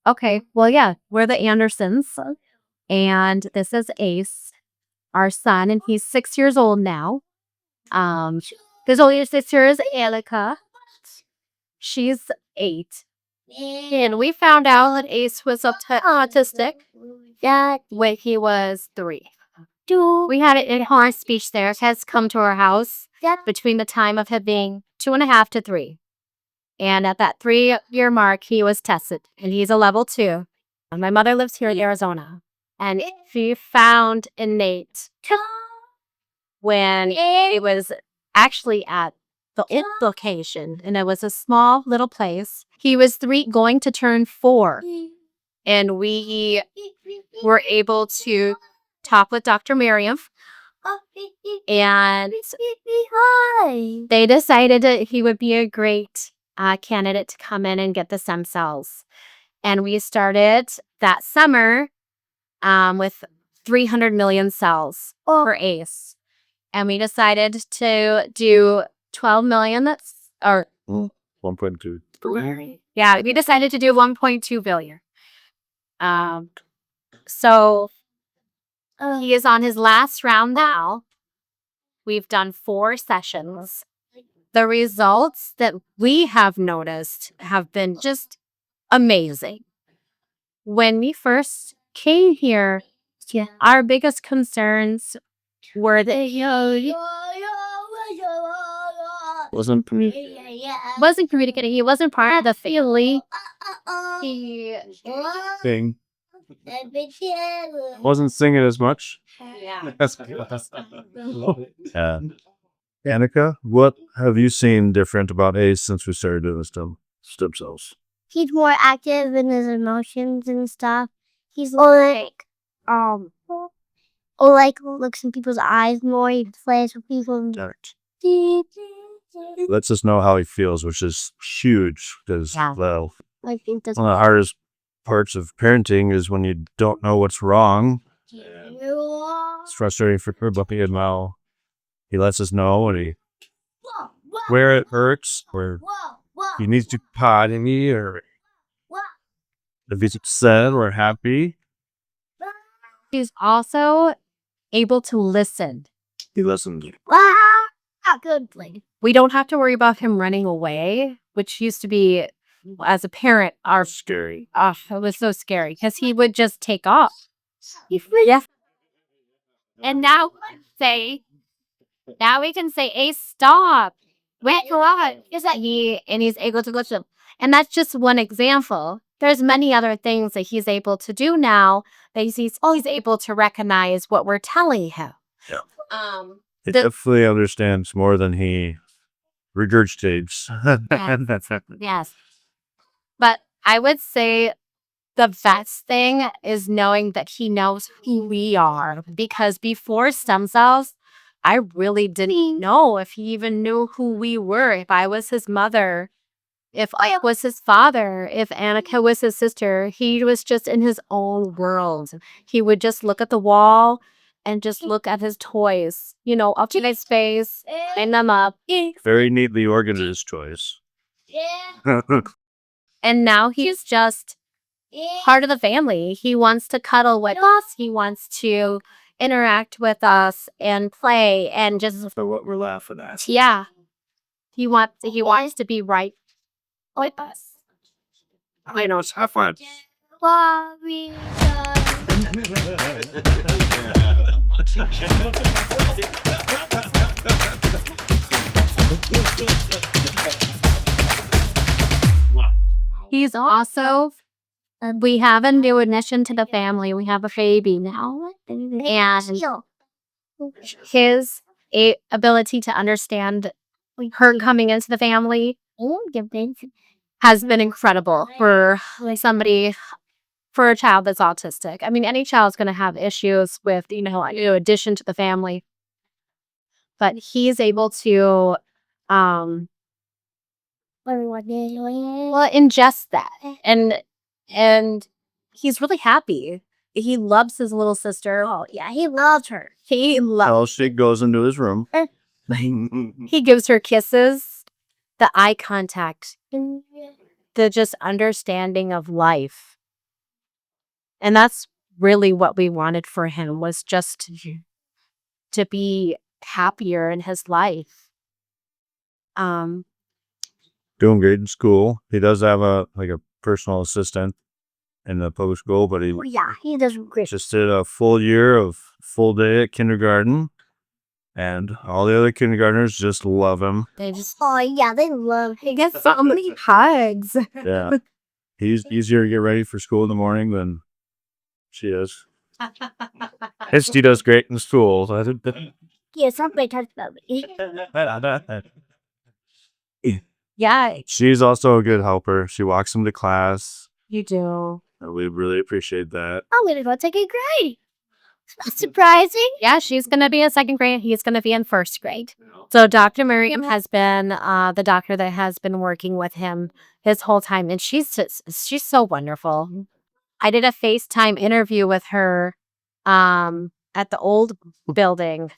Okay, well, yeah, we're the Andersons, and this is Ace, our son, and he's 6 years old now. His older sister is Anika. She's 8. And we found out that Ace was autistic when he was 3. We had an in-home speech therapist come to our house between the time of him being 2.5 to 3. And at that 3-year mark, he was tested, and he's a level 2. And my mother lives here in Arizona, and she found Innate when it was actually at the location, and it was a small little place. He was 3, going to turn 4, and we were able to talk with Dr. Miriam, and they decided that he would be a great candidate to come in and get the stem cells. And we started that summer with 300 million cells for Ace. And we decided to do 12 million. Or 1.2. Yeah, we decided to do 1.2 billion. So he is on his last round now. We've done 4 sessions. The results that we have noticed have been just amazing. When we first came here, our biggest concerns were that Wasn't communicating. He wasn't part of the family. He thing. Wasn't singing as much. Yeah. Yeah. Anika, what have you seen different about Ace since we started doing the stem cells? He's more active in his emotions and stuff. He's like looks in people's eyes more. He plays with people. Lets us know how he feels, which is huge because I think that's one of the hardest parts of parenting is when you don't know what's wrong. It's frustrating for Buppy and Mal. He lets us know where it hurts, where he needs to potty me, or if he's upset or happy. He's also able to listen. He listens. good. We don't have to worry about him running away, which used to be, as a parent, Scary. it was so scary because he would just take off. Yeah. And now we can say, Ace, stop. Wait, what? He's able to listen. And that's just one example. There's many other things that he's able to do now that he's always able to recognize what we're telling him. Yeah. He definitely understands more than he regurgitates. Yes. But I would say the best thing is knowing that he knows who we are. Because before stem cells, I really didn't know if he even knew who we were. If I was his mother, if I was his father, if Anika was his sister, he was just in his own world. He would just look at the wall and just look at his toys, up to his face, line them up. Very neatly organized toys. And now he's just part of the family. He wants to cuddle with us. He wants to interact with us and play and just. For what we're laughing at. Yeah. He wants to be right with us. I know, it's have fun. He's also, we have a new addition to the family. We have a baby now. And his ability to understand her coming into the family has been incredible for for a child that's autistic. I mean, any child's going to have issues with, addition to the family. But he's able to ingest that. And he's really happy. He loves his little sister. Oh, yeah, he loves her. She goes into his room. He gives her kisses, the eye contact, the just understanding of life. And that's really what we wanted for him, was just to be happier in his life. Doing great in school. He does have a personal assistant in the public school, but he he does great. just did a full year of full day at kindergarten, and all the other kindergartners just love him. They just They love him. he gets so many hugs. Yeah, he's easier to get ready for school in the morning than she is. Histy does great in school. So I think Yes, somebody touched me. Yeah, she's also a good helper. She walks him to class, you do. and we really appreciate that. I'm gonna go take a grade. Surprising. Yeah, she's going to be in second grade. He's going to be in first grade. So Dr. Miriam has been the doctor that has been working with him his whole time. And she's so wonderful. I did a FaceTime interview with her at the old building.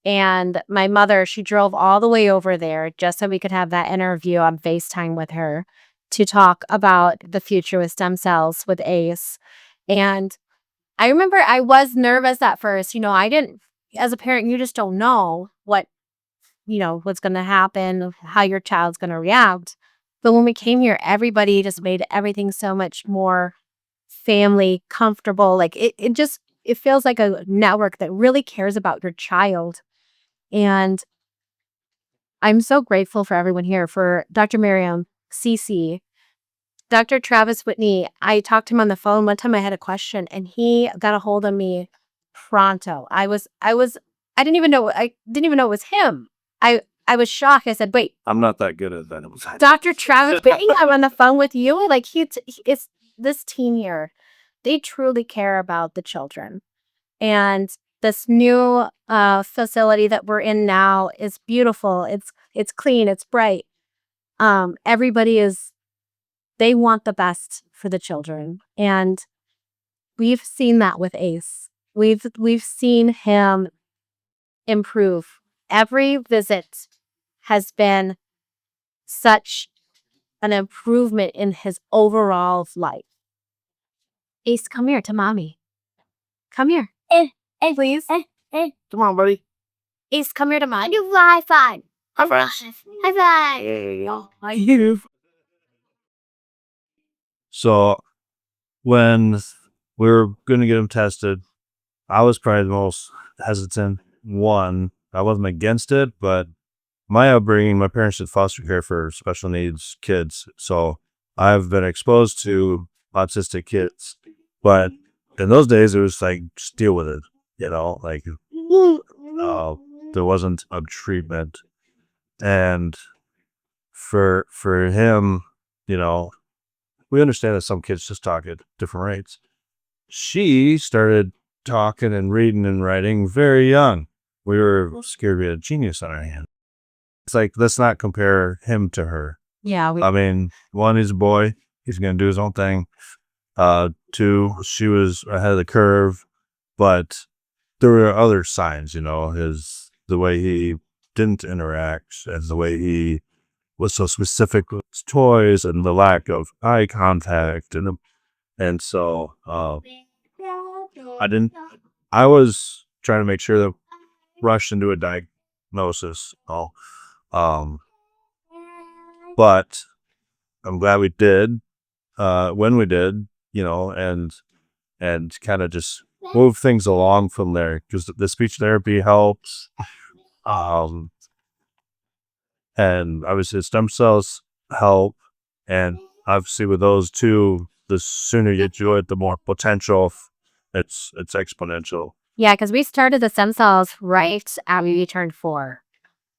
And my mother, she drove all the way over there just so we could have that interview on FaceTime with her to talk about the future with stem cells with ACE. And I remember I was nervous at first. I didn't, as a parent, you just don't know what's going to happen, how your child's going to react. But when we came here, everybody just made everything so much more family comfortable. Like it feels like a network that really cares about your child. And I'm so grateful for everyone here, for Dr. Miriam, Cece, Dr. Travis Whitney. I talked to him on the phone. One time I had a question and he got a hold of me pronto. I didn't even know it was him. I was shocked. I said, wait, I'm not that good at that. Dr. Travis Whitney, I'm on the phone with you. Like it's this team here. They truly care about the children. And this new facility that we're in now is beautiful. It's clean. It's bright. They want the best for the children. And we've seen that with Ace. We've seen him improve. Every visit has been such an improvement in his overall life. Ace, come here to mommy. Come here. Please. Come on, buddy. Ace, come here to mommy. Do high five. High five. High five. So when we were going to get him tested, I was probably the most hesitant one. I wasn't against it, but my upbringing, my parents did foster care for special needs kids. So I've been exposed to autistic kids. But in those days, it was like, just deal with it, like there wasn't a treatment. And for him, we understand that some kids just talk at different rates. She started talking and reading and writing very young. We were scared we had a genius on our hands. It's like, let's not compare him to her. Yeah. I mean, one, he's a boy. He's going to do his own thing. Two, she was ahead of the curve. But there were other signs, the way he didn't interact and the way he was so specific with his toys and the lack of eye contact. And so I was trying to make sure that rushed into a diagnosis. But I'm glad we did, when we did, and kind of just move things along from there, because the speech therapy helps. And obviously stem cells help. And obviously with those two, the sooner you do it, the more potential it's exponential. Yeah, because we started the stem cells right after he turned 4.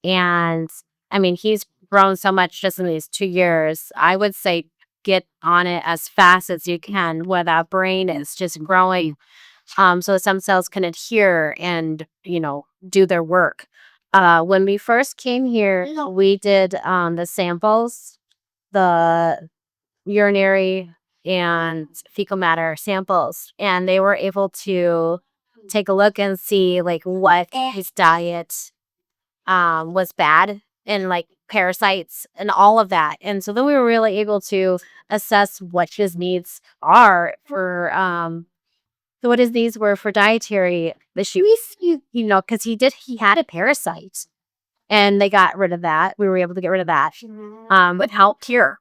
And I mean, he's grown so much just in these 2 years. I would say get on it as fast as you can when that brain is just growing. So the stem cells can adhere and, do their work. When we first came here, we did the samples, the urinary and fecal matter samples, and they were able to take a look and see like what his diet was bad, and like parasites and all of that. And so then we were really able to assess what his needs are for So what is these were for dietary issues, because he had a parasite and they got rid of that. We were able to get rid of that with help cure.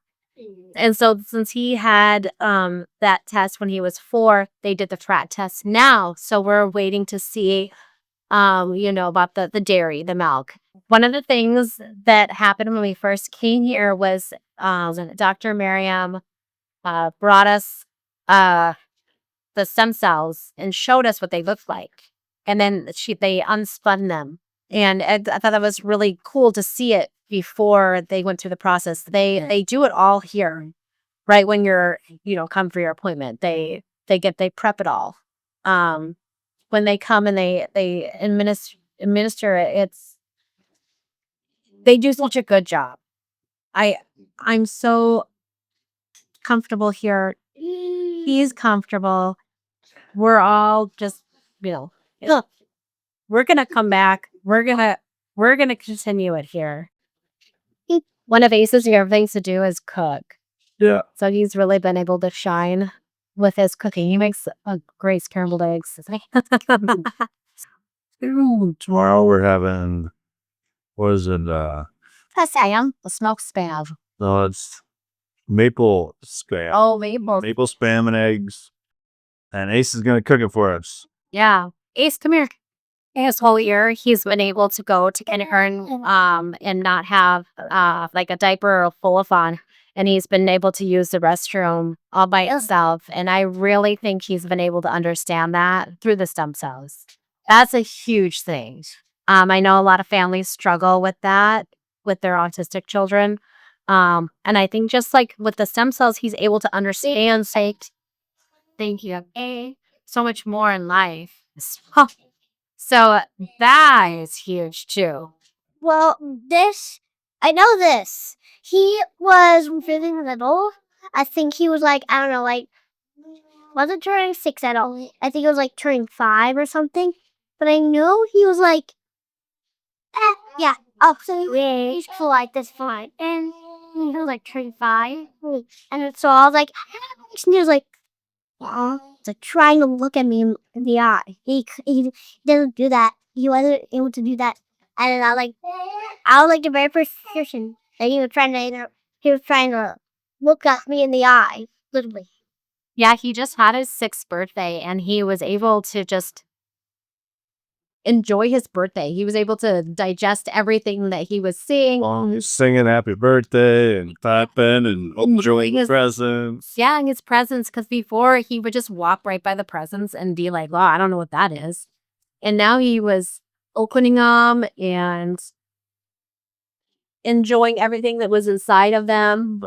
And so since he had that test when he was 4, they did the frat test now. So we're waiting to see, about the dairy, the milk. One of the things that happened when we first came here was Dr. Miriam brought us the stem cells and showed us what they looked like. And then they unspun them. And I thought that was really cool to see it before they went through the process. They do it all here, right? When you're, come for your appointment, they prep it all. When they come and they administer it, they do such a good job. I'm so comfortable here. He's comfortable. We're all just, we're gonna come back. We're gonna continue it here. One of Ace's favorite things to do is cook. Yeah. So he's really been able to shine with his cooking. He makes great scrambled eggs. Tomorrow we're having, what is it? Spam, the smoked spam. No, it's maple spam. Oh, maple. Maple spam and eggs. And Ace is going to cook it for us. Yeah. Ace, come here. His whole year, he's been able to go to kindergarten and not have like a diaper or full of on. And he's been able to use the restroom all by himself. And I really think he's been able to understand that through the stem cells. That's a huge thing. I know a lot of families struggle with that with their autistic children. And I think just like with the stem cells, he's able to understand, say, thank you, so much more in life. So that is huge too. Well, I know this. He was really little. I think he was like, I don't know, like, wasn't turning 6 at all. I think it was like turning 5 or something. But I know he was like, yeah. Oh, so he's cool like this fine. And he was like turning 5. And so I was like, and he was like, trying to look at me in the eye. He didn't do that. He wasn't able to do that. And then I was like the very first person that he was trying to look at me in the eye, literally. Yeah, he just had his 6th birthday and he was able to just enjoy his birthday. He was able to digest everything that he was seeing. Well, he's singing happy birthday and clapping and enjoying his presents. Yeah, and his presents, because before he would just walk right by the presents and be like, well, I don't know what that is. And now he was opening them and enjoying everything that was inside of them.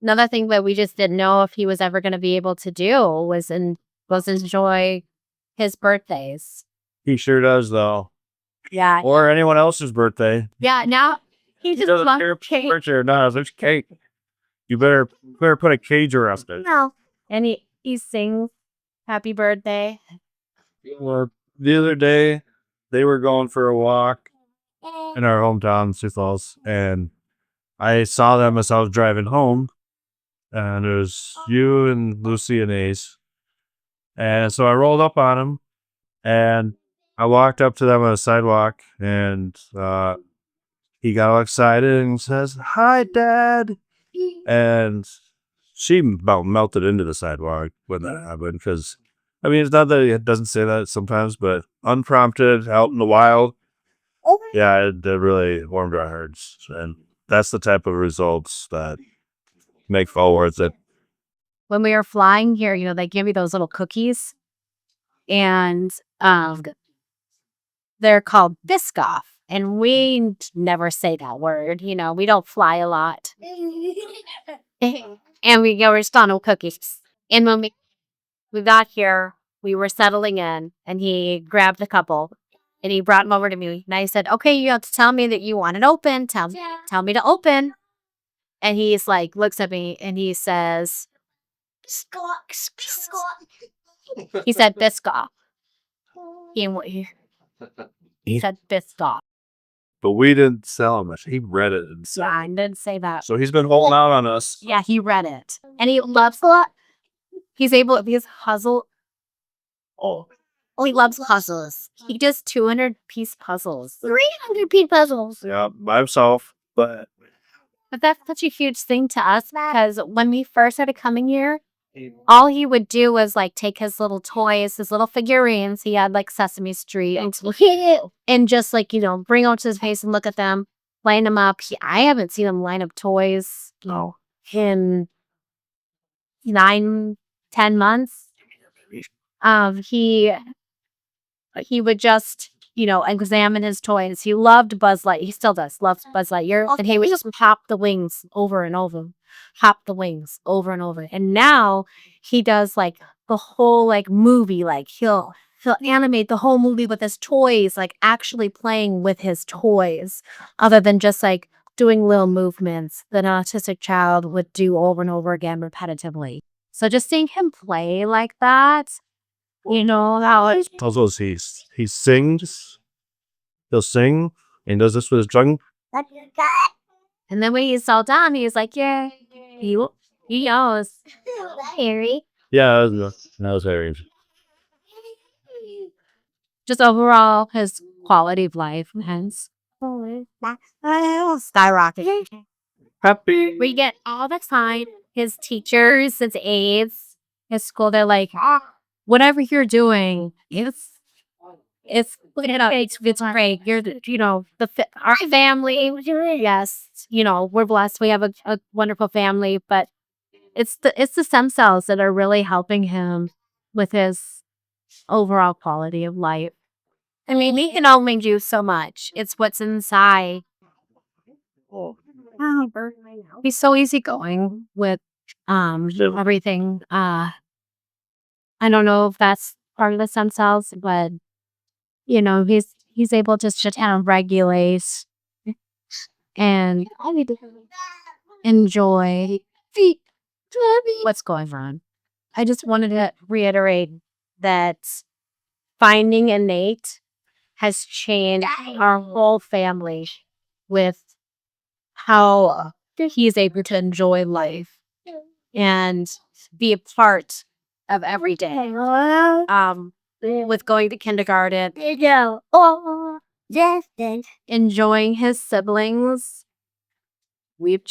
Another thing that we just didn't know if he was ever going to be able to do was enjoy his birthdays. He sure does, though. Yeah. Or anyone else's birthday. Yeah, now he just doesn't loves care if cake. it's birthday or not. There's cake. You better put a cage around it. No. And he sings happy birthday. Or the other day, they were going for a walk in our hometown, Sioux Falls, and I saw them as I was driving home. And it was you and Lucy and Ace. And so I rolled up on them, and I walked up to them on the sidewalk, and he got all excited and says, "Hi, Dad." And she about melted into the sidewalk when that happened, because, I mean, it's not that it doesn't say that sometimes, but unprompted, out in the wild, yeah, it really warmed our hearts. And that's the type of results that make fall worth it. When we were flying here, they give you those little cookies. And they're called Biscoff. And we never say that word. We don't fly a lot. And we're still on cookies. And when we got here, we were settling in, and he grabbed a couple, and he brought them over to me. And I said, okay, you have to tell me that you want it open. Tell me to open. And he's like, looks at me, and he says, he said Biscoff. He said Biscoff. But we didn't sell him. He read it. Yeah, I didn't say that. So he's been holding out on us. Yeah, he read it. And he loves a lot. He's able, these puzzle. Oh, he loves puzzles. He does 200-piece puzzles. 300-piece puzzles. Yeah, by himself. But that's such a huge thing to us because when we first started coming here, all he would do was like take his little toys, his little figurines. He had like Sesame Street and just like, bring out to his face and look at them, line them up. I haven't seen him line up toys in 9, 10 months. He would just, examine his toys. He loved Buzz Lightyear. He still does. Loves Buzz Lightyear. And he would just pop the wings over and over. Hop the wings over and over. And now he does like the whole like movie. Like he'll animate the whole movie with his toys, like actually playing with his toys, other than just like doing little movements that an autistic child would do over and over again repetitively. So just seeing him play like that, how it also he sings. He'll sing and does this with his tongue. And then when he's all done, he's like, yeah, he knows. Harry. Yeah, that was very. Just overall, his quality of life has skyrocketed. Happy. We get all the time. His teachers, his aides, his school, they're like, whatever you're doing, it's great. You're our family. Yes, we're blessed. We have a wonderful family, but it's the stem cells that are really helping him with his overall quality of life. I mean, we can only do so much. It's what's inside. He's so easygoing with everything. I don't know if that's part of the stem cells, but he's able just to kind of regulate and enjoy what's going on. I just wanted to reiterate that finding Innate has changed our whole family with how he's able to enjoy life and be a part of every day. With going to kindergarten, enjoying his siblings. We've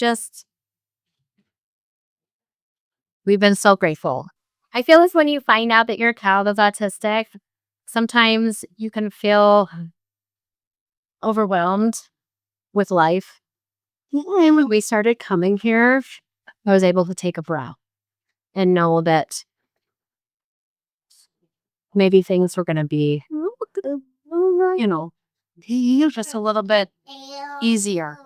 been so grateful. I feel like when you find out that your child is autistic, sometimes you can feel overwhelmed with life. And when we started coming here, I was able to take a breath and know that maybe things were going to be, just a little bit easier.